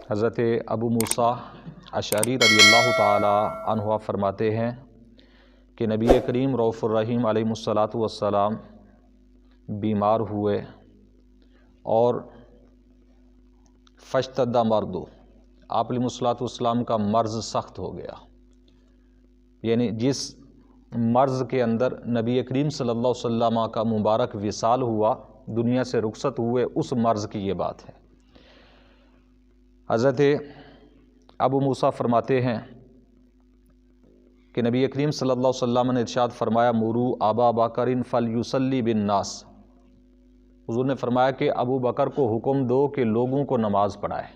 حضرت ابو موسیٰ اشعری رضی اللہ تعالی عنہ فرماتے ہیں کہ نبی کریم رؤوف الرحیم علیہ الصلاۃ والسلام بیمار ہوئے اور فاشتد مرض، آپ علیہ الصلاۃ والسلام کا مرض سخت ہو گیا، یعنی جس مرض کے اندر نبی کریم صلی اللہ علیہ وسلم کا مبارک وصال ہوا، دنیا سے رخصت ہوئے، اس مرض کی یہ بات ہے۔ حضرت ابو موسیٰ فرماتے ہیں کہ نبی کریم صلی اللہ علیہ وسلم نے ارشاد فرمایا مرو ابا بکر فلیصلی بالناس، حضور نے فرمایا کہ ابو بکر کو حکم دو کہ لوگوں کو نماز پڑھائے،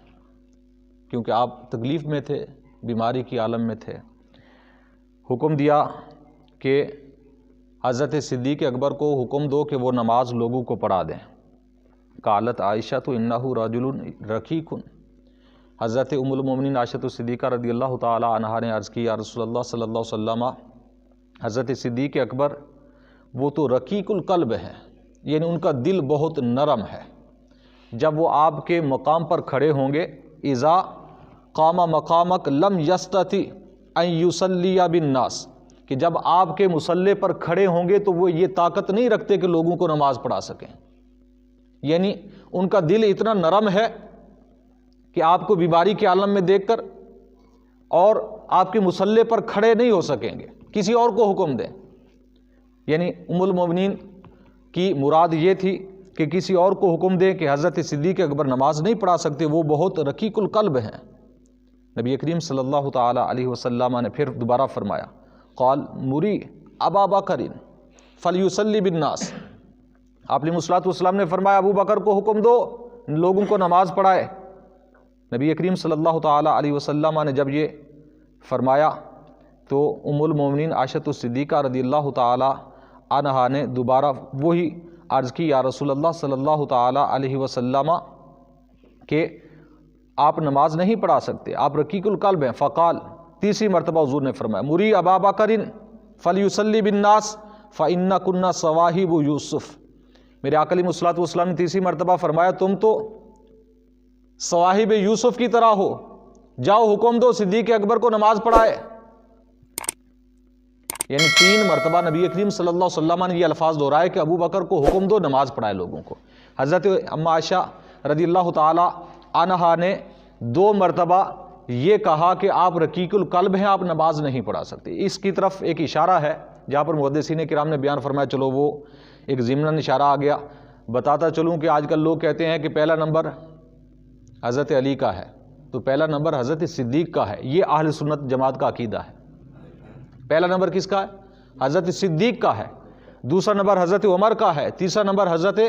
کیونکہ آپ تکلیف میں تھے، بیماری کی عالم میں تھے۔ حکم دیا کہ حضرت صدیق اکبر کو حکم دو کہ وہ نماز لوگوں کو پڑھا دیں۔ قالت عائشہ تو انہ رجل رقیق، حضرت ام المومنین عائشہ صدیقہ رضی اللہ تعالی عنہا نے عرض کی یا رسول اللہ صلی اللہ علیہ وسلم، حضرت صدیق اکبر وہ تو رقیق القلب ہیں، یعنی ان کا دل بہت نرم ہے۔ جب وہ آپ کے مقام پر کھڑے ہوں گے، اذا قام مقامک لم یستطع ان یصلی بالناس، کہ جب آپ کے مصلی پر کھڑے ہوں گے تو وہ یہ طاقت نہیں رکھتے کہ لوگوں کو نماز پڑھا سکیں، یعنی ان کا دل اتنا نرم ہے کہ آپ کو بیماری کے عالم میں دیکھ کر اور آپ کے مصلی پر کھڑے نہیں ہو سکیں گے، کسی اور کو حکم دیں۔ یعنی ام المومنین کی مراد یہ تھی کہ کسی اور کو حکم دیں کہ حضرت صدیق اکبر نماز نہیں پڑھا سکتے، وہ بہت رقیق القلب ہیں۔ نبی کریم صلی اللہ تعالی علیہ وسلم نے پھر دوبارہ فرمایا قال مری ابا بکر فلیصلی بالناس، آپ علیہ الصلوۃ والسلام نے فرمایا ابو بکر کو حکم دو لوگوں کو نماز پڑھائے۔ نبی کریم صلی اللہ تعالی علیہ وسلم نے جب یہ فرمایا تو ام المومنین عائشہ صدیقہ رضی اللہ تعالی عنہا نے دوبارہ وہی عرض کی یا رسول اللہ صلی اللہ تعالی علیہ وسلم کہ آپ نماز نہیں پڑھا سکتے، آپ رقیق القلب ہیں۔ فقال، تیسری مرتبہ حضور نے فرمایا مری ابا بکر فلیصلی بالناس فإن کن صواحب یوسف، میرے آقا علیہ الصلوۃ والسلام نے تیسری مرتبہ فرمایا تم تو صواحب یوسف کی طرح ہو، جاؤ حکم دو صدیق اکبر کو نماز پڑھائے۔ یعنی 3 مرتبہ نبی کریم صلی اللہ علیہ وسلم نے یہ الفاظ دہرائے کہ ابو بکر کو حکم دو نماز پڑھائے لوگوں کو۔ حضرت ام عائشہ رضی اللہ تعالی عنہا نے 2 مرتبہ یہ کہا کہ آپ رقیق القلب ہیں، آپ نماز نہیں پڑھا سکتے۔ اس کی طرف ایک اشارہ ہے جہاں پر محدثین کرام نے بیان فرمایا، چلو وہ ایک ضمناً اشارہ آ گیا۔ بتاتا چلوں کہ آج کل لوگ کہتے ہیں کہ پہلا نمبر حضرت علی کا ہے تو پہلا نمبر حضرت صدیق کا ہے، یہ اہل سنت جماعت کا عقیدہ ہے۔ پہلا نمبر کس کا ہے؟ حضرت صدیق کا ہے، دوسرا نمبر حضرت عمر کا ہے، تیسرا نمبر حضرت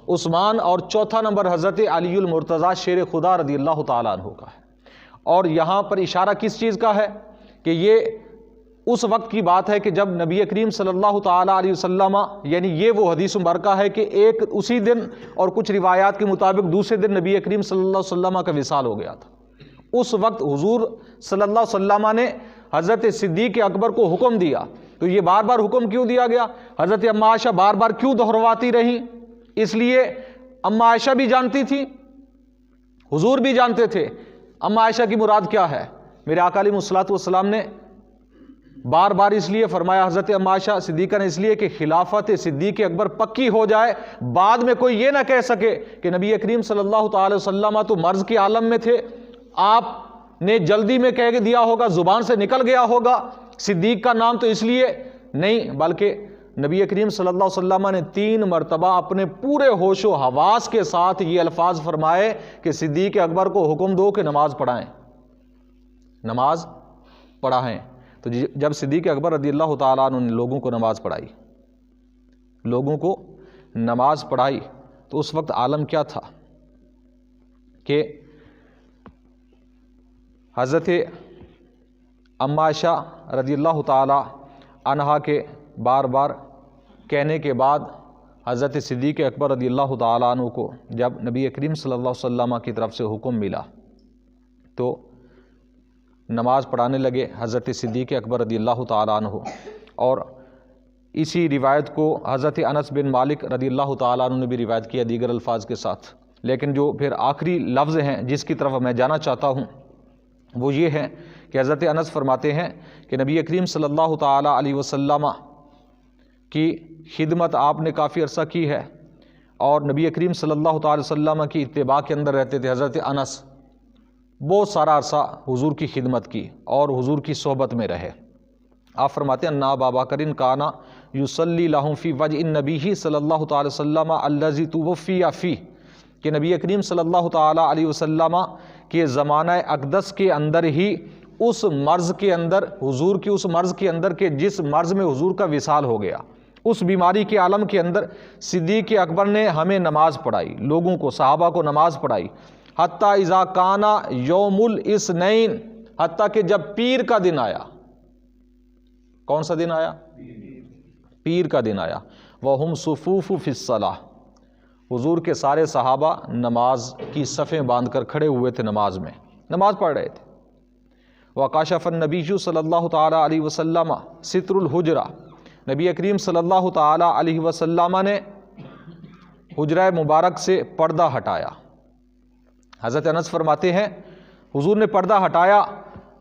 عثمان اور چوتھا نمبر حضرت علی المرتضیٰ شیر خدا رضی اللہ تعالیٰ عنہ کا ہے۔ اور یہاں پر اشارہ کس چیز کا ہے کہ یہ اس وقت کی بات ہے کہ جب نبی کریم صلی اللہ تعالیٰ علیہ وسلم، یعنی یہ وہ حدیث مبارکہ ہے کہ ایک اسی دن اور کچھ روایات کے مطابق دوسرے دن نبی کریم صلی اللہ علیہ وسلم کا وصال ہو گیا تھا۔ اس وقت حضور صلی اللہ علیہ وسلم نے حضرت صدیق اکبر کو حکم دیا، تو یہ بار بار حکم کیوں دیا گیا؟ حضرت ام عائشہ بار بار کیوں دہرواتی رہیں؟ اس لیے ام عائشہ بھی جانتی تھی، حضور بھی جانتے تھے ام عائشہ کی مراد کیا ہے۔ میرے آقا علیہ الصلوۃ والسلام نے بار بار اس لیے فرمایا حضرت ام عائشہ صدیقہ نے، اس لیے کہ خلافت صدیق اکبر پکی ہو جائے، بعد میں کوئی یہ نہ کہہ سکے کہ نبی کریم صلی اللہ تعالی وسلم تو مرض کے عالم میں تھے، آپ نے جلدی میں کہہ دیا ہوگا، زبان سے نکل گیا ہوگا صدیق کا نام، تو اس لیے نہیں، بلکہ نبی کریم صلی اللہ علیہ وسلم نے 3 مرتبہ اپنے پورے ہوش و حواس کے ساتھ یہ الفاظ فرمائے کہ صدیق اکبر کو حکم دو کہ نماز پڑھائیں، نماز پڑھائیں۔ تو جب صدیق اکبر رضی اللہ تعالیٰ عنہ نے لوگوں کو نماز پڑھائی، لوگوں کو نماز پڑھائی، تو اس وقت عالم کیا تھا کہ حضرت ام عائشہ رضی اللہ تعالی عنہا کے بار بار کہنے کے بعد حضرت صدیق اکبر رضی اللہ تعالیٰ عنہ کو جب نبی کریم صلی اللہ علیہ وسلم کی طرف سے حکم ملا تو نماز پڑھانے لگے حضرت صدیق اکبر رضی اللہ تعالیٰ عنہ۔ اور اسی روایت کو حضرت انس بن مالک رضی اللہ تعالیٰ عنہ نے بھی روایت کیا دیگر الفاظ کے ساتھ، لیکن جو پھر آخری لفظ ہیں جس کی طرف میں جانا چاہتا ہوں وہ یہ ہے کہ حضرت انس فرماتے ہیں کہ نبی کریم صلی اللہ تعالی علیہ وسلم کی خدمت آپ نے کافی عرصہ کی ہے، اور نبی کریم صلی اللہ تعالی وسلم کی اتباع کے اندر رہتے تھے۔ حضرت انس بہت سارا عرصہ حضور کی خدمت کی اور حضور کی صحبت میں رہے۔ آپ فرماتے ہیں انا ابا بکر کانا یصلی لہم فی وجہ النبی صلی اللہ تعالی وسلم الذی توفی فیہ، کہ نبی کریم صلی اللہ تعالی علیہ وسلم کے زمانہ اقدس کے اندر ہی اس مرض کے اندر، حضور کی اس مرض کے اندر کہ جس مرض میں حضور کا وصال ہو گیا، اس بیماری کے عالم کے اندر صدیق اکبر نے ہمیں نماز پڑھائی، لوگوں کو، صحابہ کو نماز پڑھائی، حتیٰ اذا کانا یوم الاثنین، حتیٰ کہ جب پیر کا دن آیا۔ کون سا دن آیا؟ پیر کا دن آیا۔ وہم صفوف فی الصلاۃ، حضور کے سارے صحابہ نماز کی صفیں باندھ کر کھڑے ہوئے تھے، نماز میں نماز پڑھ رہے تھے۔ وکاشف النبی صلی اللہ تعالی علیہ وسلم ستر الحجرہ، نبی کریم صلی اللہ تعالی علیہ وسلم نے حجرہ مبارک سے پردہ ہٹایا۔ حضرت انس فرماتے ہیں حضور نے پردہ ہٹایا،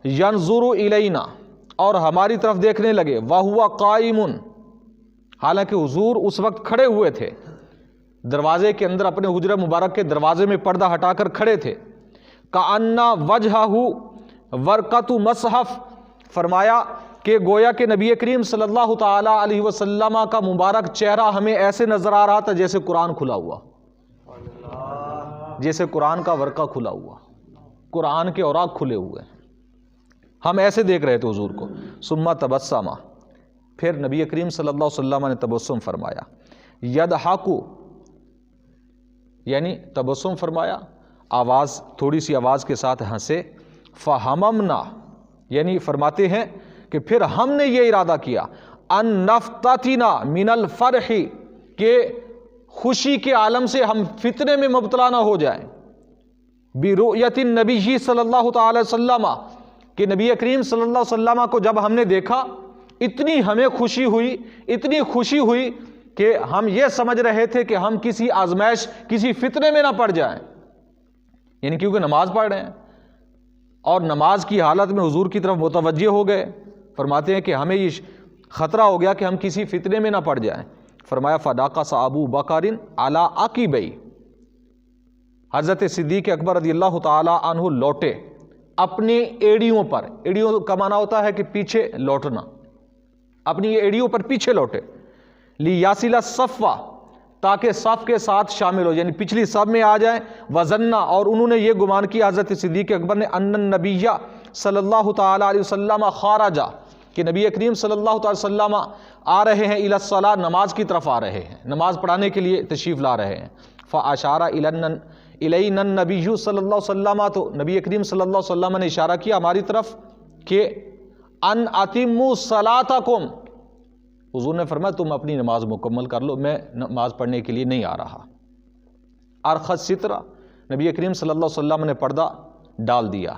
ینظر الینا، اور ہماری طرف دیکھنے لگے، وہو قائم، حالانکہ حضور اس وقت کھڑے ہوئے تھے دروازے کے اندر، اپنے حجرہ مبارک کے دروازے میں پردہ ہٹا کر کھڑے تھے۔ کأن وجہہ ورقۃ مصحف، فرمایا کہ گویا کہ نبی کریم صلی اللہ تعالی علیہ وسلم کا مبارک چہرہ ہمیں ایسے نظر آ رہا تھا جیسے قرآن کھلا ہوا، جیسے قرآن کا ورقہ کھلا ہوا، قرآن کے اوراق کھلے ہوئے ہیں، ہم ایسے دیکھ رہے تھے حضور کو۔ ثم تبسم، پھر نبی کریم صلی اللہ علیہ وسلم نے تبسم فرمایا، یضحک، یعنی تبسم فرمایا، آواز، تھوڑی سی آواز کے ساتھ ہنسے۔ فہممنا، یعنی فرماتے ہیں کہ پھر ہم نے یہ ارادہ کیا، ان نفتتنا من الفرح، کہ خوشی کے عالم سے ہم فتنے میں مبتلا نہ ہو جائیں، برؤیت النبی صلی اللہ تعالی وسلم، کہ نبی کریم صلی اللہ علیہ وسلم کو جب ہم نے دیکھا اتنی ہمیں خوشی ہوئی، اتنی خوشی ہوئی کہ ہم یہ سمجھ رہے تھے کہ ہم کسی آزمائش، کسی فتنے میں نہ پڑ جائیں، یعنی کیونکہ نماز پڑھ رہے ہیں اور نماز کی حالت میں حضور کی طرف متوجہ ہو گئے۔ فرماتے ہیں کہ ہمیں یہ خطرہ ہو گیا کہ ہم کسی فتنے میں نہ پڑ جائیں۔ فرمایا فداقص ابو بکر علی عقبیہ، حضرت صدیق اکبر رضی اللہ تعالی عنہ لوٹے اپنی ایڑیوں پر، ایڑیوں کا معنی ہوتا ہے کہ پیچھے لوٹنا، اپنی یہ ایڑیوں پر پیچھے لوٹے، لیاسل الصف، تاکہ صف کے ساتھ شامل ہو، یعنی پچھلی صف میں آ جائیں۔ وظنّا، اور انہوں نے یہ گمان کیا، حضرت صدیق اکبر نے، ان النبی صلی اللہ تعالی علیہ وسلم خارج، کہ نبی کریم صلی اللہ تعالی وسلم آ رہے ہیں، الی الصلاۃ، نماز کی طرف آ رہے ہیں، نماز پڑھانے کے لیے تشریف لا رہے ہیں۔ فاشار الینا النبی صلی اللہ علیہ وسلم، تو نبی کریم صلی اللہ علیہ وسلم نے اشارہ کیا ہماری طرف کہ ان اتموا صلاتکم، حضور نے فرمایا تم اپنی نماز مکمل کر لو، میں نماز پڑھنے کے لیے نہیں آ رہا۔ ارخص سترہ، نبی کریم صلی اللہ علیہ وسلم نے پردہ ڈال دیا،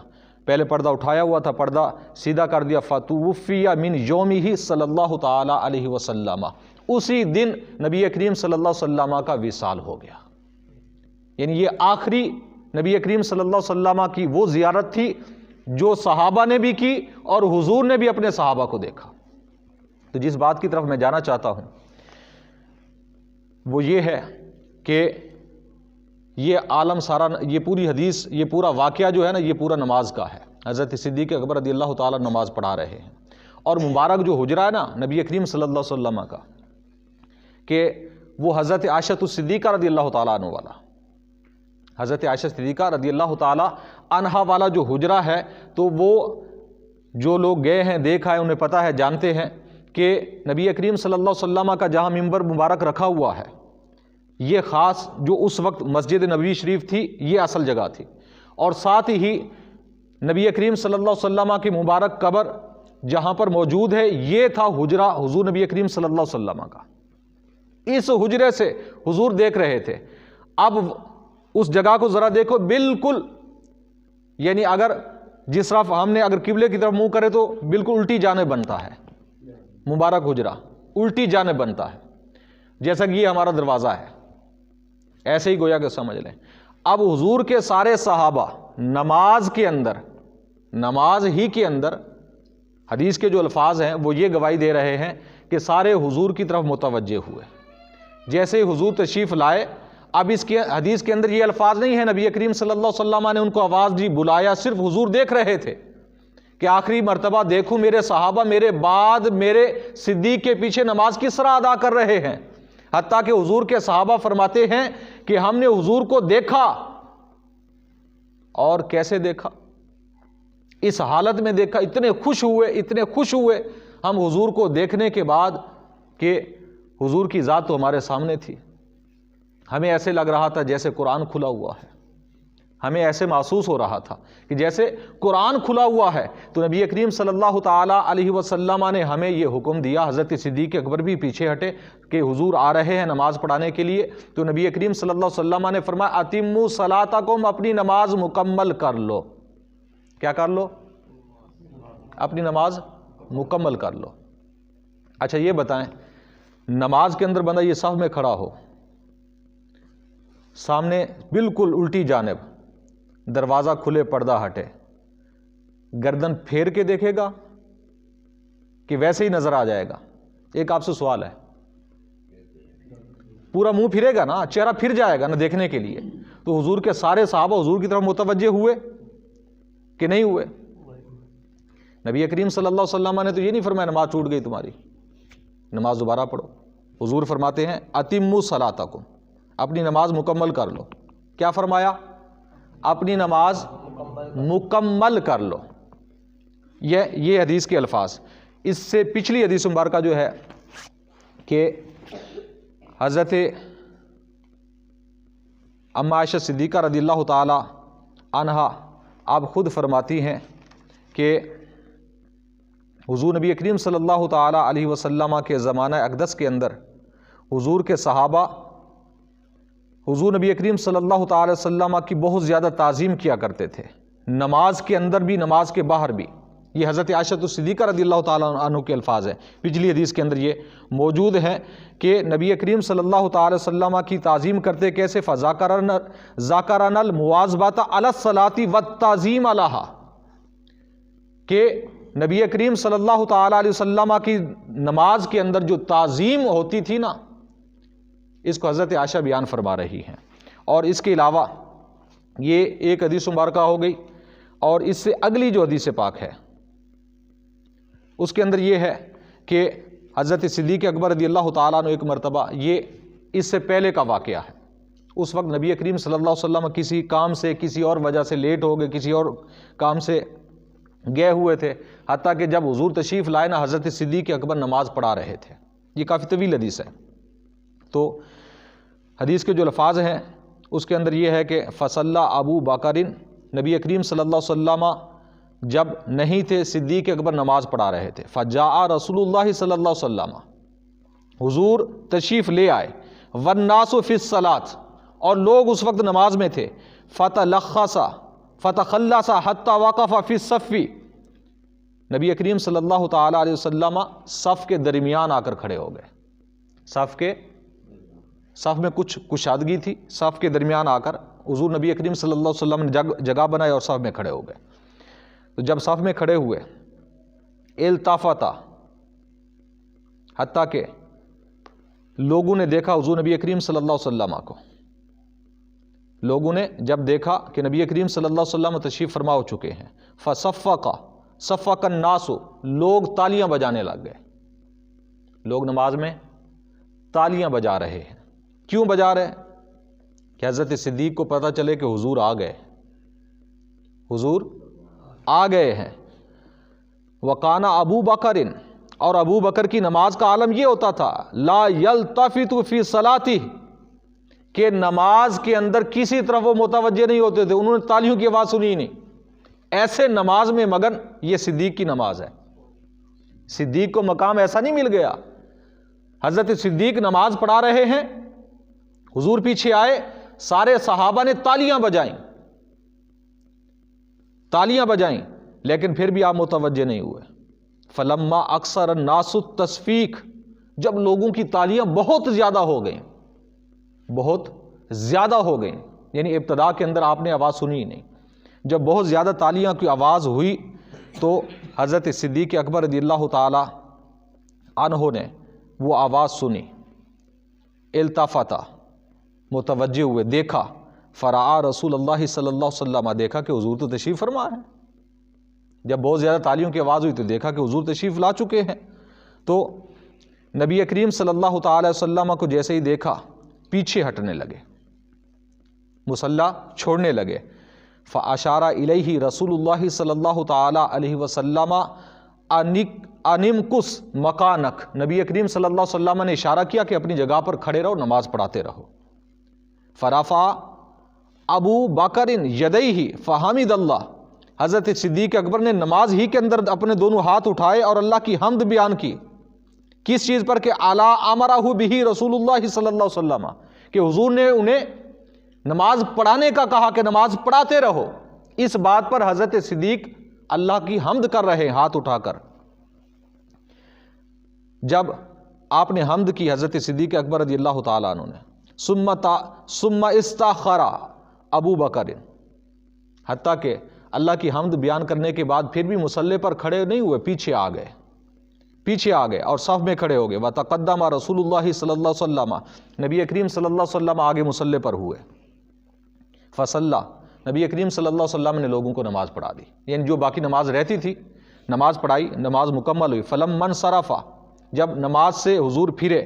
پہلے پردہ اٹھایا ہوا تھا، پردہ سیدھا کر دیا۔ فتوفی من یومہ صلی اللہ تعالی علیہ وسلم، اسی دن نبی کریم صلی اللہ علیہ وسلم کا وصال ہو گیا، یعنی یہ آخری نبی کریم صلی اللہ علیہ وسلم کی وہ زیارت تھی جو صحابہ نے بھی کی اور حضور نے بھی اپنے صحابہ کو دیکھا۔ تو جس بات کی طرف میں جانا چاہتا ہوں وہ یہ ہے کہ یہ عالم سارا، یہ پوری حدیث، یہ پورا واقعہ جو ہے نا، یہ پورا نماز کا ہے۔ حضرت صدیق اکبر رضی اللہ تعالیٰ نماز پڑھا رہے ہیں، اور مبارک جو حجرہ ہے نا نبی کریم صلی اللہ علیہ وسلم کا، کہ وہ حضرت عائشہ الصدیقہ رضی اللہ تعالیٰ عنہ والا، حضرت عائشہ صدیقہ رضی اللہ تعالیٰ عنہا والا جو حجرہ ہے، تو وہ جو لوگ گئے ہیں، دیکھا ہے، انہیں پتہ ہے، جانتے ہیں کہ نبی کریم صلی اللہ علیہ وسلم کا جہاں ممبر مبارک رکھا ہوا ہے، یہ خاص جو اس وقت مسجد نبوی شریف تھی، یہ اصل جگہ تھی، اور ساتھ ہی نبی کریم صلی اللہ علیہ وسلم کی مبارک قبر جہاں پر موجود ہے، یہ تھا حجرہ حضور نبی کریم صلی اللہ علیہ وسلم کا۔ اس حجرے سے حضور دیکھ رہے تھے۔ اب اس جگہ کو ذرا دیکھو، بالکل یعنی اگر جس طرف ہم نے اگر قبلے کی طرف منہ کرے تو بالکل الٹی جانب بنتا ہے، مبارک حجرہ الٹی جانب بنتا ہے، جیسا کہ یہ ہمارا دروازہ ہے، ایسے ہی گویا کہ سمجھ لیں۔ اب حضور کے سارے صحابہ نماز ہی کے اندر حدیث کے جو الفاظ ہیں وہ یہ گواہی دے رہے ہیں کہ سارے حضور کی طرف متوجہ ہوئے. جیسے ہی حضور تشریف لائے، اب اس کے حدیث کے اندر یہ الفاظ نہیں ہیں نبی کریم صلی اللہ علیہ وسلم نے ان کو آواز دی، بلایا، صرف حضور دیکھ رہے تھے کہ آخری مرتبہ دیکھوں میرے صحابہ میرے بعد میرے صدیق کے پیچھے نماز کس طرح ادا کر رہے ہیں. حتیٰ کہ حضور کے صحابہ فرماتے ہیں کہ ہم نے حضور کو دیکھا، اور کیسے دیکھا؟ اس حالت میں دیکھا، اتنے خوش ہوئے ہم حضور کو دیکھنے کے بعد کہ حضور کی ذات تو ہمارے سامنے تھی. ہمیں ایسے لگ رہا تھا جیسے قرآن کھلا ہوا ہے، ہمیں ایسے محسوس ہو رہا تھا کہ جیسے قرآن کھلا ہوا ہے. تو نبی کریم صلی اللہ تعالیٰ علیہ وسلم نے ہمیں یہ حکم دیا، حضرت صدیق اکبر بھی پیچھے ہٹے کہ حضور آ رہے ہیں نماز پڑھانے کے لیے. تو نبی کریم صلی اللہ علیہ وسلم نے فرمایا اتموا صلاتکم، اپنی نماز مکمل کر لو. کیا کر لو؟ اپنی نماز مکمل کر لو. اچھا یہ بتائیں، نماز کے اندر بندہ یہ صف میں کھڑا ہو، سامنے بالکل الٹی جانب دروازہ کھلے پردہ ہٹے، گردن پھیر کے دیکھے گا کہ ویسے ہی نظر آ جائے گا؟ ایک آپ سے سوال ہے. پورا منہ پھرے گا نا، چہرہ پھر جائے گا نا دیکھنے کے لیے. تو حضور کے سارے صحابہ حضور کی طرف متوجہ ہوئے کہ نہیں ہوئے؟ نبی کریم صلی اللہ علیہ وسلم نے تو یہ نہیں فرمایا نماز ٹوٹ گئی تمہاری، نماز دوبارہ پڑھو. حضور فرماتے ہیں اتموا صلاتکم، اپنی نماز مکمل کر لو. کیا فرمایا؟ اپنی نماز مکمل کر لو. یہ حدیث کے الفاظ. اس سے پچھلی حدیث مبارکہ جو ہے کہ حضرت ام عائشہ صدیقہ رضی اللہ تعالی عنہا آپ خود فرماتی ہیں کہ حضور نبی کریم صلی اللہ تعالی علیہ وسلم کے زمانہ اقدس کے اندر حضور کے صحابہ حضور نبی کریم صلی اللہ تعالی وسلم کی بہت زیادہ تعظیم کیا کرتے تھے، نماز کے اندر بھی نماز کے باہر بھی. یہ حضرت عائشہ صدیقہ رضی اللہ تعالیٰ عنہ کے الفاظ ہیں. پچھلی حدیث کے اندر یہ موجود ہیں کہ نبی کریم صلی اللہ تعالی وسلم کی تعظیم کرتے کیسے؟ فَذَاكَرَنَا الْمُوَاظَبَةَ عَلَى الصَّلَاةِ وَالتَّعْظِيمَ لَهَا، کہ نبی کریم صلی اللہ تعالی علیہ وسلم کی نماز کے اندر جو تعظیم ہوتی تھی نا، اس کو حضرت عائشہ بیان فرما رہی ہیں. اور اس کے علاوہ یہ ایک حدیث مبارکہ ہو گئی، اور اس سے اگلی جو حدیث پاک ہے اس کے اندر یہ ہے کہ حضرت صدیق اکبر رضی اللہ تعالیٰ عنہ ایک مرتبہ، یہ اس سے پہلے کا واقعہ ہے، اس وقت نبی کریم صلی اللہ علیہ وسلم کسی کام سے کسی اور وجہ سے لیٹ ہو گئے، کسی اور کام سے گئے ہوئے تھے. حتیٰ کہ جب حضور تشریف لائے نا، حضرت صدیق اکبر نماز پڑھا رہے تھے. یہ کافی طویل حدیث ہے. تو حدیث کے جو الفاظ ہیں اس کے اندر یہ ہے کہ فصلی ابو بکر، نبی کریم صلی اللہ علیہ وسلم جب نہیں تھے، صدیق اکبر نماز پڑھا رہے تھے. فجاء رسول اللہ صلی اللہ علیہ وسلم، حضور تشریف لے آئے. والناس فی الصلاۃ، اور لوگ اس وقت نماز میں تھے. فتخلص حتی وقف فی الصف، نبی کریم صلی اللہ تعالی علیہ وسلم صف کے درمیان آ کر کھڑے ہو گئے. صف میں کچھ کشادگی تھی، صف کے درمیان آ کر حضور نبی کریم صلی اللہ علیہ وسلم نے جگہ بنائی اور صف میں کھڑے ہو گئے. تو جب صف میں کھڑے ہوئے، التفتا، حتیٰ کہ لوگوں نے دیکھا حضور نبی کریم صلی اللہ علیہ وسلم کو. لوگوں نے جب دیکھا کہ نبی کریم صلی اللہ علیہ وسلم تشریف فرما ہو چکے ہیں، صفق الناس، لوگ تالیاں بجانے لگ گئے. لوگ نماز میں تالیاں بجا رہے ہیں. کیوں بجا رہے ہیں؟ کہ حضرت صدیق کو پتہ چلے کہ حضور آ گئے، حضور آ گئے ہیں. وکان ابو بکر، اور ابو بکر کی نماز کا عالم یہ ہوتا تھا، لا یلتفت فی صلاتہ، کہ نماز کے اندر کسی طرف وہ متوجہ نہیں ہوتے تھے. انہوں نے تالیوں کی آواز سنی ہی نہیں، ایسے نماز میں مگن. یہ صدیق کی نماز ہے. صدیق کو مقام ایسا نہیں مل گیا. حضرت صدیق نماز پڑھا رہے ہیں، حضور پیچھے آئے، سارے صحابہ نے تالیاں بجائیں، لیکن پھر بھی آپ متوجہ نہیں ہوئے. فلما اکثر الناس التصفیق، جب لوگوں کی تالیاں بہت زیادہ ہو گئیں، یعنی ابتدا کے اندر آپ نے آواز سنی ہی نہیں۔ جب بہت زیادہ تالیاں کی آواز ہوئی تو حضرت صدیق اکبر رضی اللہ تعالی عنہ نے وہ آواز سنی، التفتا، متوجہ ہوئے، دیکھا، فرآ رسول اللہ صلی اللہ علیہ وسلم، دیکھا کہ حضور تو تشریف فرما ہے۔ جب بہت زیادہ تالیوں کی آواز ہوئی تو دیکھا کہ حضور تشریف لا چکے ہیں، تو نبی کریم صلی اللہ تعالی وسلم کو جیسے ہی دیکھا پیچھے ہٹنے لگے، مصلی چھوڑنے لگے۔ فاشار الیہ رسول اللہ صلی اللہ تعالی علیہ وسلم انمکس مکانک، نبی کریم صلی اللہ علیہ وسلم نے اشارہ کیا کہ اپنی جگہ پر کھڑے رہو، نماز پڑھاتے رہو۔ فرفع ابو بکر یدیہ فحمد اللہ، حضرت صدیق اکبر نے نماز ہی کے اندر اپنے دونوں ہاتھ اٹھائے اور اللہ کی حمد بیان کی۔ کس چیز پر؟ کہ اعلیٰ امرہ بہ رسول اللہ صلی اللہ علیہ وسلم، کہ حضور نے انہیں نماز پڑھانے کا کہا کہ نماز پڑھاتے رہو۔ اس بات پر حضرت صدیق اللہ کی حمد کر رہے ہاتھ اٹھا کر۔ جب آپ نے حمد کی حضرت صدیق اکبر رضی اللہ تعالیٰ عنہ نے، ثم استاخر ابو بکر، حتیٰ کہ اللہ کی حمد بیان کرنے کے بعد پھر بھی مصلی پر کھڑے نہیں ہوئے، پیچھے آ گئے اور صف میں کھڑے ہو گئے۔ وتقدم رسول اللہ صلی اللہ علیہ وسلم، نبی کریم صلی اللہ علیہ وسلم آگے مصلی پر ہوئے۔ فصلی، نبی کریم صلی اللہ علیہ وسلم نے لوگوں کو نماز پڑھا دی، یعنی جو باقی نماز رہتی تھی نماز پڑھائی، نماز مکمل ہوئی۔ فلما انصرف، جب نماز سے حضور پھرے،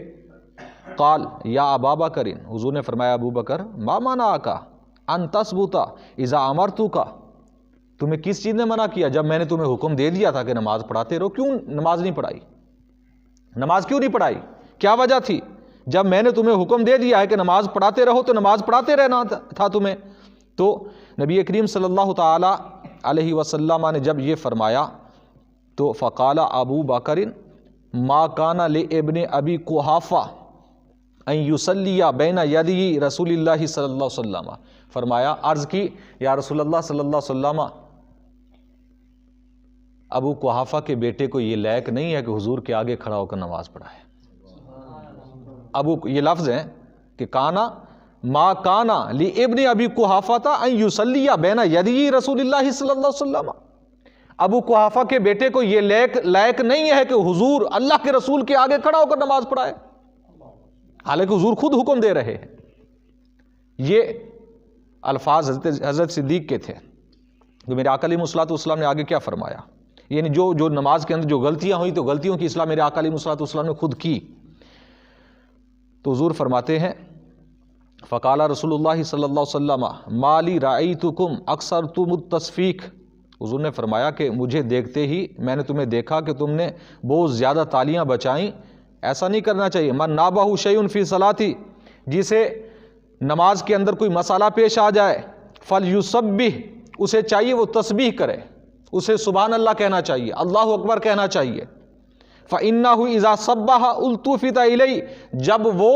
قال یا ابا بکر، حضور نے فرمایا ابو بکر، ما منعک ان تثبت اذا امرتک، تمہیں کس چیز نے منع کیا جب میں نے تمہیں حکم دے دیا تھا کہ نماز پڑھاتے رہو، کیوں نماز نہیں پڑھائی؟ نماز کیوں نہیں پڑھائی؟ کیا وجہ تھی؟ جب میں نے تمہیں حکم دے دیا ہے کہ نماز پڑھاتے رہو تو نماز پڑھاتے رہنا تھا تمہیں۔ تو نبی کریم صلی اللہ تعالی علیہ وسلم نے جب یہ فرمایا تو فقال ابو بکر ما کان لابن ابی قحافہ ان یصلی بین یدی رسول اللہ صلی اللہ علیہ وسلم، فرمایا، عرض کی یا رسول اللہ صلی اللہ علیہ وسلم، ابو قحافہ کے بیٹے کو یہ لائق نہیں ہے کہ حضور کے آگے کھڑا ہو کر نماز پڑھائے۔ یہ لفظ ہیں کہ کانا ما کانا لابن ابی قحافہ ان یصلی بین یدی رسول اللہ صلی اللہ علیہ وسلم، ابو قحافہ کے بیٹے کو یہ لائق نہیں ہے کہ حضور اللہ کے رسول کے آگے کھڑا ہو کر نماز پڑھائے، حالانکہ حضور خود حکم دے رہے ہیں۔ یہ الفاظ حضرت صدیق کے تھے۔ تو میرے آقا علیہ الصلوۃ والسلام نے آگے کیا فرمایا، یعنی جو نماز کے اندر جو غلطیاں ہوئی تو غلطیوں کی اصلاح میرے آقا علیہ الصلوۃ والسلام نے خود کی۔ تو حضور فرماتے ہیں فقال رسول اللہ صلی اللہ علیہ وسلم ما لی رأیتکم اکثرتم التصفیق، حضور نے فرمایا کہ مجھے دیکھتے ہی میں نے تمہیں دیکھا کہ تم نے بہت زیادہ تالیاں بچائیں، ایسا نہیں کرنا چاہیے۔ من نابہ شیء فی صلاتی، جسے نماز کے اندر کوئی مسئلہ پیش آ جائے، فلیسبح، اسے چاہیے وہ تسبیح کرے، اسے سبحان اللہ کہنا چاہیے، اللہ اکبر کہنا چاہیے۔ فإنہ اذا سبح التفت الیہ، جب وہ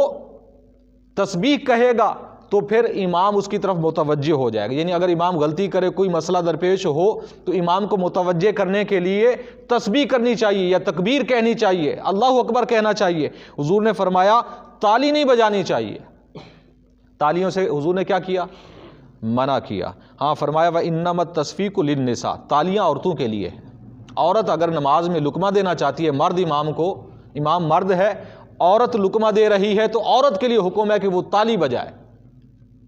تسبیح کہے گا تو پھر امام اس کی طرف متوجہ ہو جائے گا، یعنی اگر امام غلطی کرے، کوئی مسئلہ درپیش ہو تو امام کو متوجہ کرنے کے لیے تسبیح کرنی چاہیے یا تکبیر کہنی چاہیے، اللہ اکبر کہنا چاہیے۔ حضور نے فرمایا تالی نہیں بجانی چاہیے، تالیوں سے حضور نے کیا کیا؟ منع کیا۔ ہاں فرمایا وَإِنَّمَا التَّصْفِيقُ لِلنِّسَاء، تالیاں عورتوں کے لیے ہیں۔ عورت اگر نماز میں لقمہ دینا چاہتی ہے، مرد امام کو، امام مرد ہے، عورت لقمہ دے رہی ہے تو عورت کے لیے حکم ہے کہ وہ تالی بجائے،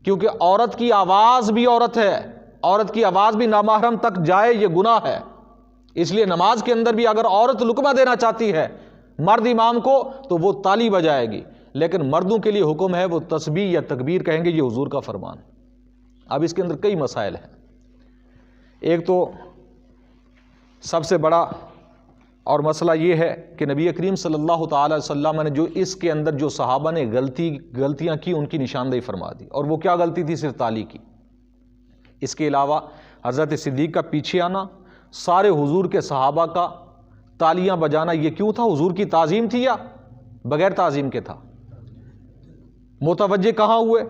کیونکہ عورت کی آواز بھی عورت ہے، عورت کی آواز بھی نامحرم تک جائے یہ گناہ ہے۔ اس لیے نماز کے اندر بھی اگر عورت لقمہ دینا چاہتی ہے مرد امام کو تو وہ تالی بجائے گی، لیکن مردوں کے لیے حکم ہے وہ تسبیح یا تکبیر کہیں گے، یہ حضور کا فرمان۔ اب اس کے اندر کئی مسائل ہیں۔ ایک تو سب سے بڑا اور مسئلہ یہ ہے کہ نبی کریم صلی اللہ تعالی وسلم نے جو اس کے اندر جو صحابہ نے غلطیاں کی ان کی نشاندہی فرما دی، اور وہ کیا غلطی تھی؟ صرف تالی کی۔ اس کے علاوہ حضرت صدیق کا پیچھے آنا، سارے حضور کے صحابہ کا تالیاں بجانا، یہ کیوں تھا؟ حضور کی تعظیم تھی یا بغیر تعظیم کے تھا؟ متوجہ کہاں ہوئے؟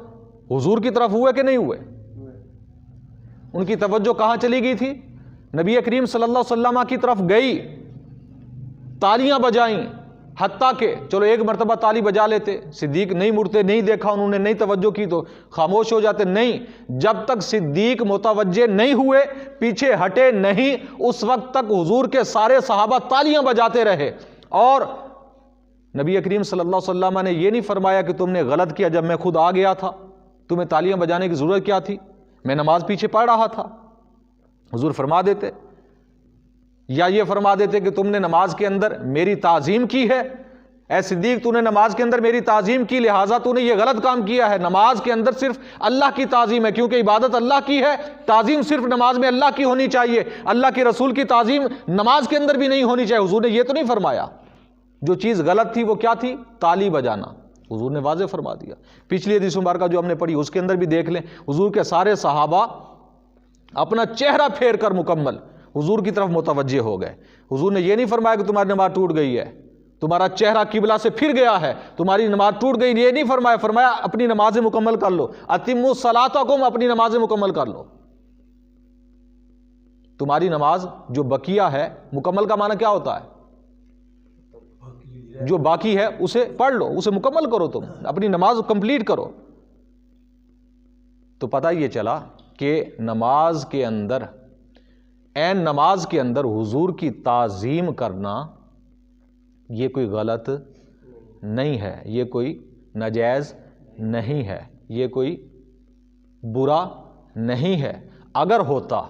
حضور کی طرف ہوئے کہ نہیں ہوئے؟ ان کی توجہ کہاں چلی گئی تھی؟ نبی کریم صلی اللہ علیہ وسلم کی طرف گئی، تالیاں بجائیں، حتیٰ کہ چلو ایک مرتبہ تالی بجا لیتے، صدیق نہیں مڑتے، نہیں دیکھا انہوں نے، نہیں توجہ کی تو خاموش ہو جاتے، نہیں، جب تک صدیق متوجہ نہیں ہوئے، پیچھے ہٹے نہیں، اس وقت تک حضور کے سارے صحابہ تالیاں بجاتے رہے۔ اور نبی کریم صلی اللہ علیہ وسلم نے یہ نہیں فرمایا کہ تم نے غلط کیا، جب میں خود آ گیا تھا تمہیں تالیاں بجانے کی ضرورت کیا تھی، میں نماز پیچھے پڑھ رہا تھا۔ حضور فرما دیتے، یا یہ فرما دیتے کہ تم نے نماز کے اندر میری تعظیم کی ہے، اے صدیق تو نے نماز کے اندر میری تعظیم کی، لہٰذا تو نے یہ غلط کام کیا ہے۔ نماز کے اندر صرف اللہ کی تعظیم ہے، کیونکہ عبادت اللہ کی ہے، تعظیم صرف نماز میں اللہ کی ہونی چاہیے، اللہ کے رسول کی تعظیم نماز کے اندر بھی نہیں ہونی چاہیے۔ حضور نے یہ تو نہیں فرمایا۔ جو چیز غلط تھی وہ کیا تھی؟ تالی بجانا، حضور نے واضح فرما دیا۔ پچھلی حدیث مبارکہ جو ہم نے پڑھی اس کے اندر بھی دیکھ لیں، حضور کے سارے صحابہ اپنا چہرہ پھیر کر مکمل حضور کی طرف متوجہ ہو گئے۔ حضور نے یہ نہیں فرمایا کہ تمہاری نماز ٹوٹ گئی ہے، تمہارا چہرہ قبلہ سے پھر گیا ہے، تمہاری نماز ٹوٹ گئی، یہ نہیں فرمایا۔ فرمایا اپنی نمازیں مکمل کر لو، اتموا صلاتکم، اپنی نمازیں مکمل کر لو۔ تمہاری نماز جو بقیہ ہے، مکمل کا معنی کیا ہوتا ہے؟ جو باقی ہے اسے پڑھ لو، اسے مکمل کرو، تم اپنی نماز کمپلیٹ کرو۔ تو پتہ یہ چلا کہ نماز کے اندر، عین نماز کے اندر حضور کی تعظیم کرنا یہ کوئی غلط نہیں ہے، یہ کوئی ناجائز نہیں ہے، یہ کوئی برا نہیں ہے۔ اگر ہوتا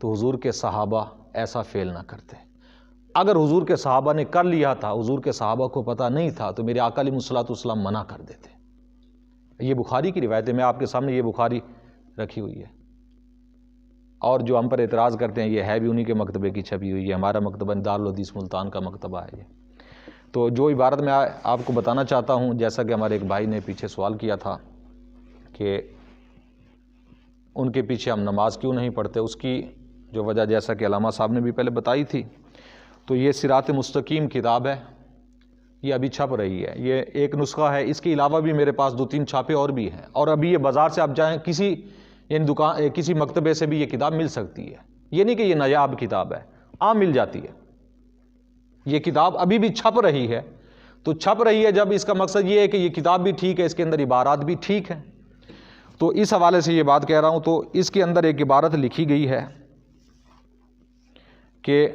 تو حضور کے صحابہ ایسا فعل نہ کرتے۔ اگر حضور کے صحابہ نے کر لیا تھا، حضور کے صحابہ کو پتہ نہیں تھا، تو میرے آقا علیہ الصلوۃ والسلام منع کر دیتے۔ یہ بخاری کی روایت ہے، میں آپ کے سامنے یہ بخاری رکھی ہوئی ہے، اور جو ہم پر اعتراض کرتے ہیں یہ ہے بھی انہی کے مکتبے کی چھپی ہوئی ہے، ہمارا مکتبہ دارالحدیث ملتان کا مکتبہ ہے یہ۔ تو جو عبارت میں آپ کو بتانا چاہتا ہوں، جیسا کہ ہمارے ایک بھائی نے پیچھے سوال کیا تھا کہ ان کے پیچھے ہم نماز کیوں نہیں پڑھتے، اس کی جو وجہ جیسا کہ علامہ صاحب نے بھی پہلے بتائی تھی۔ تو یہ صراط مستقیم کتاب ہے، یہ ابھی چھپ رہی ہے، یہ ایک نسخہ ہے، اس کے علاوہ بھی میرے پاس 2-3 چھاپے اور بھی ہیں، اور ابھی یہ بازار سے آپ جائیں کسی دکان، کسی مکتبے سے بھی یہ کتاب مل سکتی ہے۔ یہ نہیں کہ یہ نایاب کتاب ہے، عام مل جاتی ہے۔ یہ کتاب ابھی بھی چھپ رہی ہے، تو چھپ رہی ہے جب اس کا مقصد یہ ہے کہ یہ کتاب بھی ٹھیک ہے، اس کے اندر عبارات بھی ٹھیک ہیں، تو اس حوالے سے یہ بات کہہ رہا ہوں۔ تو اس کے اندر ایک عبارت لکھی گئی ہے کہ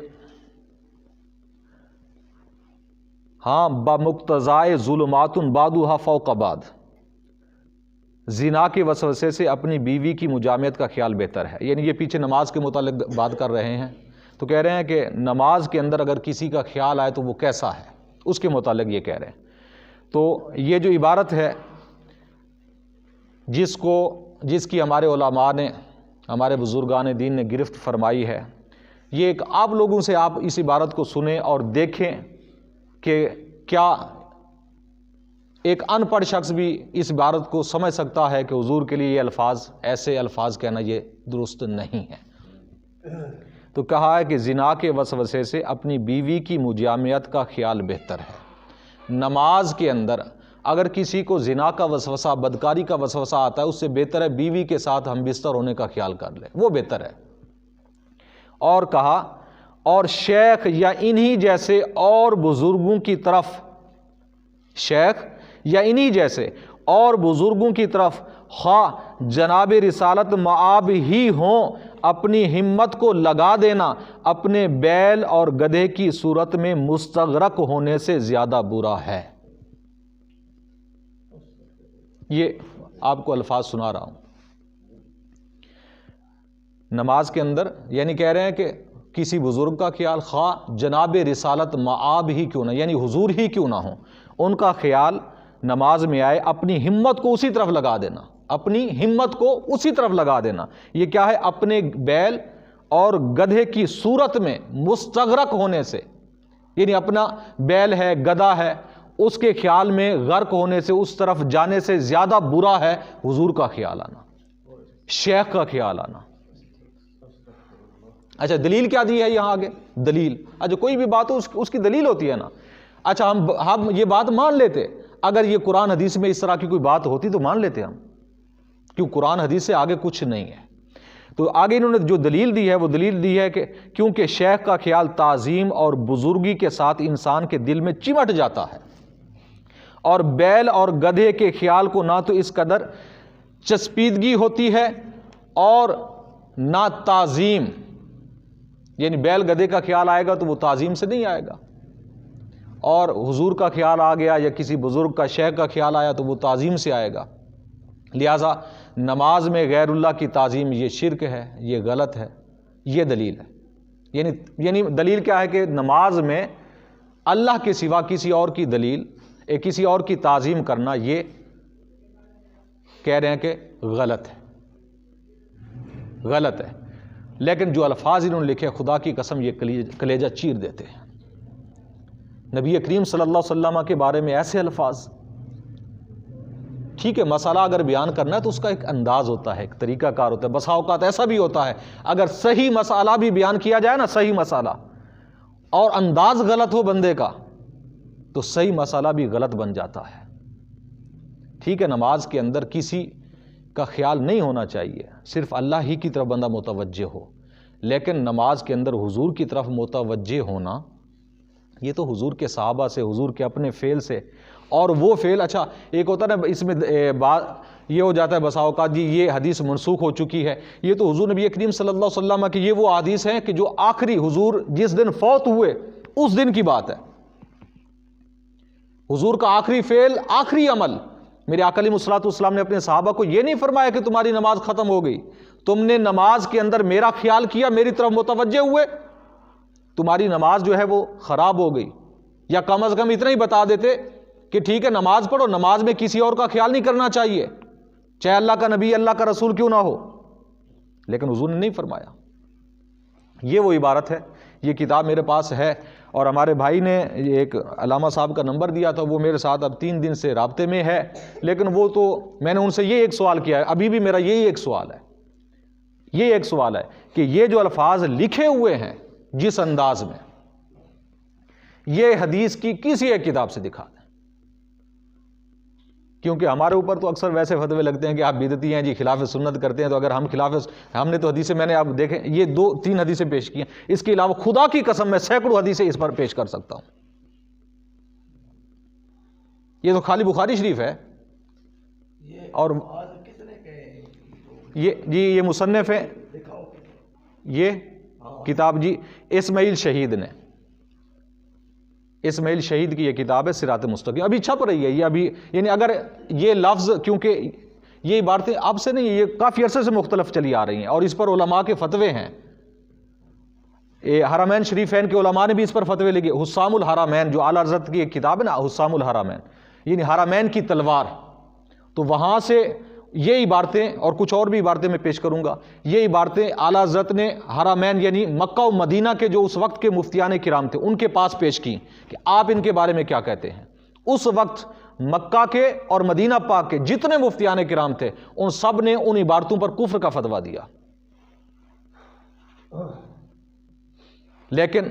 ہاں بمقتضائے ظلمات بعضها فوق بعض، زنا کے وسوسے سے اپنی بیوی کی مجامعت کا خیال بہتر ہے۔ یعنی یہ پیچھے نماز کے متعلق بات کر رہے ہیں، تو کہہ رہے ہیں کہ نماز کے اندر اگر کسی کا خیال آئے تو وہ کیسا ہے، اس کے متعلق یہ کہہ رہے ہیں۔ تو یہ جو عبارت ہے جس کی ہمارے علماء نے، ہمارے بزرگان دین نے گرفت فرمائی ہے، یہ ایک آپ لوگوں سے آپ اس عبارت کو سنیں اور دیکھیں کہ کیا ایک ان پڑھ شخص بھی اس عبارت کو سمجھ سکتا ہے کہ حضور کے لیے یہ الفاظ، ایسے الفاظ کہنا یہ درست نہیں ہے۔ تو کہا ہے کہ زنا کے وسوسے سے اپنی بیوی کی مجامعت کا خیال بہتر ہے۔ نماز کے اندر اگر کسی کو زنا کا وسوسہ، بدکاری کا وسوسہ آتا ہے، اس سے بہتر ہے بیوی کے ساتھ ہم بستر ہونے کا خیال کر لے، وہ بہتر ہے۔ اور کہا اور شیخ یا انہی جیسے اور بزرگوں کی طرف، شیخ یا انہی جیسے اور بزرگوں کی طرف خواہ جناب رسالت معاب ہی ہوں، اپنی ہمت کو لگا دینا اپنے بیل اور گدھے کی صورت میں مستغرق ہونے سے زیادہ برا ہے۔ یہ آپ کو الفاظ سنا رہا ہوں۔ نماز کے اندر یعنی کہہ رہے ہیں کہ کسی بزرگ کا خیال، خواہ جناب رسالت معاب ہی کیوں نہ، یعنی حضور ہی کیوں نہ ہوں، ان کا خیال نماز میں آئے، اپنی ہمت کو اسی طرف لگا دینا، اپنی ہمت کو اسی طرف لگا دینا۔ یہ کیا ہے؟ اپنے بیل اور گدھے کی صورت میں مستغرق ہونے سے، یعنی اپنا بیل ہے، گدھا ہے، اس کے خیال میں غرق ہونے سے، اس طرف جانے سے زیادہ برا ہے حضور کا خیال آنا، شیخ کا خیال آنا۔ اچھا دلیل کیا دی ہے یہاں آگے؟ دلیل، اچھا کوئی بھی بات ہو اس کی دلیل ہوتی ہے نا۔ اچھا ہم یہ بات مان لیتے، اگر یہ قرآن حدیث میں اس طرح کی کوئی بات ہوتی تو مان لیتے ہم، کیوں قرآن حدیث سے آگے کچھ نہیں ہے۔ تو آگے انہوں نے جو دلیل دی ہے وہ دلیل دی ہے کہ کیونکہ شیخ کا خیال تعظیم اور بزرگی کے ساتھ انسان کے دل میں چمٹ جاتا ہے، اور بیل اور گدھے کے خیال کو نہ تو اس قدر چسپیدگی ہوتی ہے اور نہ تعظیم، یعنی بیل گدھے کا خیال آئے گا تو وہ تعظیم سے نہیں آئے گا، اور حضور کا خیال آ گیا یا کسی بزرگ کا شیخ کا خیال آیا تو وہ تعظیم سے آئے گا۔ لہٰذا نماز میں غیر اللہ کی تعظیم یہ شرک ہے، یہ غلط ہے، یہ دلیل ہے۔ یعنی دلیل کیا ہے کہ نماز میں اللہ کے سوا کسی اور کی دلیل کسی اور کی تعظیم کرنا یہ کہہ رہے ہیں کہ غلط ہے، غلط ہے۔ لیکن جو الفاظ انہوں نے لکھے خدا کی قسم یہ کلیجہ چیر دیتے ہیں۔ نبی کریم صلی اللہ علیہ وسلم کے بارے میں ایسے الفاظ، ٹھیک ہے مسئلہ اگر بیان کرنا ہے تو اس کا ایک انداز ہوتا ہے، ایک طریقہ کار ہوتا ہے، بسا اوقات ایسا بھی ہوتا ہے اگر صحیح مسئلہ بھی بیان کیا جائے نا، صحیح مسئلہ، اور انداز غلط ہو بندے کا تو صحیح مسئلہ بھی غلط بن جاتا ہے۔ ٹھیک ہے نماز کے اندر کسی کا خیال نہیں ہونا چاہیے، صرف اللہ ہی کی طرف بندہ متوجہ ہو، لیکن نماز کے اندر حضور کی طرف متوجہ ہونا یہ تو حضور کے صحابہ سے، حضور کے اپنے فعل سے، اور وہ فعل اچھا ایک ہوتا ہے نا اس میں یہ ہو جاتا ہے بسا اوقات جی یہ حدیث منسوخ ہو چکی ہے، یہ تو حضور نبی کریم صلی اللہ علیہ وسلم کی یہ وہ حدیث ہیں کہ جو آخری حضور جس دن فوت ہوئے اس دن کی بات ہے، حضور کا آخری فعل، آخری عمل۔ میرے آقا علیہ الصلوۃ والسلام نے اپنے صحابہ کو یہ نہیں فرمایا کہ تمہاری نماز ختم ہو گئی، تم نے نماز کے اندر میرا خیال کیا، میری طرف متوجہ ہوئے، تمہاری نماز جو ہے وہ خراب ہو گئی، یا کم از کم اتنا ہی بتا دیتے کہ ٹھیک ہے نماز پڑھو، نماز میں کسی اور کا خیال نہیں کرنا چاہیے، چاہے اللہ کا نبی اللہ کا رسول کیوں نہ ہو، لیکن حضور نے نہیں فرمایا۔ یہ وہ عبارت ہے، یہ کتاب میرے پاس ہے، اور ہمارے بھائی نے ایک علامہ صاحب کا نمبر دیا تھا، وہ میرے ساتھ اب 3 دن سے رابطے میں ہے، لیکن وہ تو میں نے ان سے یہ ایک سوال کیا ہے، ابھی بھی میرا یہی ایک سوال ہے، یہ ایک سوال ہے کہ یہ جو الفاظ لکھے ہوئے ہیں جس انداز میں، یہ حدیث کی کسی ایک کتاب سے دکھا دیں، کیونکہ ہمارے اوپر تو اکثر ویسے فتوے لگتے ہیں کہ آپ بدعتی ہیں جی، خلاف سنت کرتے ہیں، تو اگر ہم نے تو حدیثیں میں نے آپ دیکھیں یہ 2-3 حدیثیں پیش کی ہیں، اس کے علاوہ خدا کی قسم میں سینکڑوں حدیثیں اس پر پیش کر سکتا ہوں۔ یہ تو خالی بخاری شریف ہے، اور یہ مصنف ہے، یہ کتاب جی اسماعیل شہید نے، اسماعیل شہید کی یہ کتاب ہے صراط مستقیم، ابھی چھپ رہی ہے یہ ابھی، یعنی اگر یہ لفظ، کیونکہ یہ عبارتیں اب سے نہیں، یہ کافی عرصے سے مختلف چلی آ رہی ہیں، اور اس پر علماء کے فتوے ہیں، حرمین شریفین کے علماء نے بھی اس پر فتوے لگے، حسام الحرمین جو اعلیٰ حضرت کی ایک کتاب ہے نا، حسام الحرمین یعنی حرمین کی تلوار، تو وہاں سے یہ عبارتیں اور کچھ اور بھی عبارتیں میں پیش کروں گا، یہ عبارتیں اعلیٰ حضرت نے حرمین یعنی مکہ و مدینہ کے جو اس وقت کے مفتیان کرام تھے ان کے پاس پیش کی کہ آپ ان کے بارے میں کیا کہتے ہیں۔ اس وقت مکہ کے اور مدینہ پاک کے جتنے مفتیان کرام تھے ان سب نے ان عبارتوں پر کفر کا فتویٰ دیا، لیکن